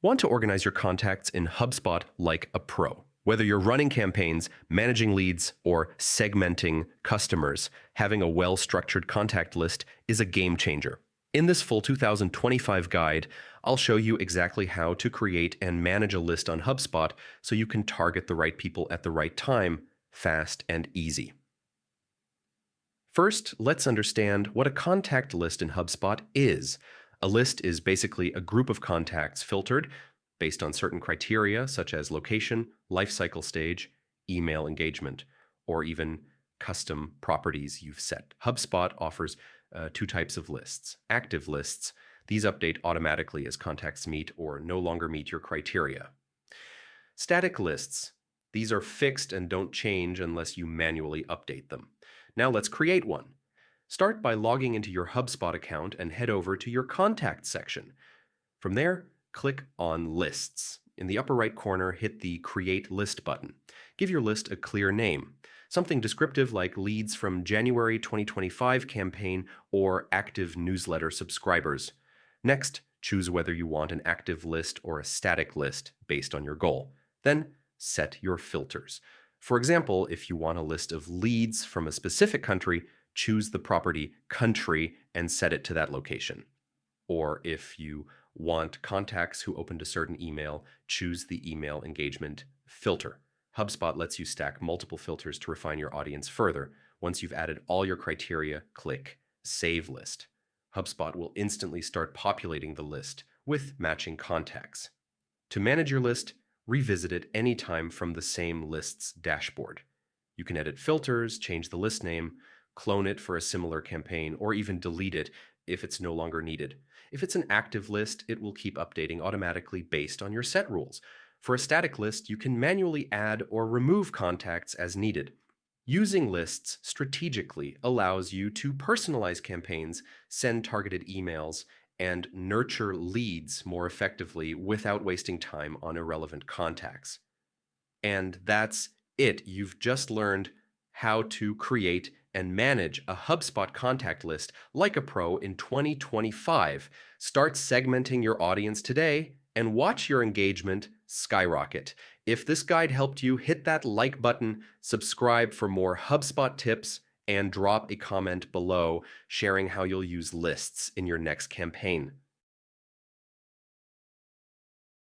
Want to organize your contacts in HubSpot like a pro. Whether you're running campaigns, managing leads, or segmenting customers, having a well-structured contact list is a game changer. In this full 2025 guide, I'll show you exactly how to create and manage a list on HubSpot so you can target the right people at the right time, fast and easy. First, let's understand what a contact list in HubSpot is. A list is basically a group of contacts filtered based on certain criteria such as location, life cycle stage, email engagement, or even custom properties you've set. HubSpot offers two types of lists. Active lists, these update automatically as contacts meet or no longer meet your criteria. Static lists, these are fixed and don't change unless you manually update them. Now let's create one. Start by logging into your HubSpot account and head over to your Contact section. From there, click on Lists. In the upper right corner, hit the Create List button. Give your list a clear name, something descriptive like Leads from January 2025 campaign or Active Newsletter subscribers. Next, choose whether you want an active list or a static list based on your goal. Then, set your filters. For example, if you want a list of leads from a specific country, choose the property country and set it to that location. Or if you want contacts who opened a certain email, choose the email engagement filter. HubSpot lets you stack multiple filters to refine your audience further. Once you've added all your criteria, click Save List. HubSpot will instantly start populating the list with matching contacts. To manage your list, revisit it anytime from the same list's dashboard. You can edit filters, change the list name, clone it for a similar campaign, or even delete it if it's no longer needed. If it's an active list, it will keep updating automatically based on your set rules. For a static list, you can manually add or remove contacts as needed. Using lists strategically allows you to personalize campaigns, send targeted emails, and nurture leads more effectively without wasting time on irrelevant contacts. And that's it. You've just learned how to create and manage a HubSpot contact list like a pro in 2025. Start segmenting your audience today and watch your engagement skyrocket. If this guide helped you, hit that like button, subscribe for more HubSpot tips, and drop a comment below sharing how you'll use lists in your next campaign.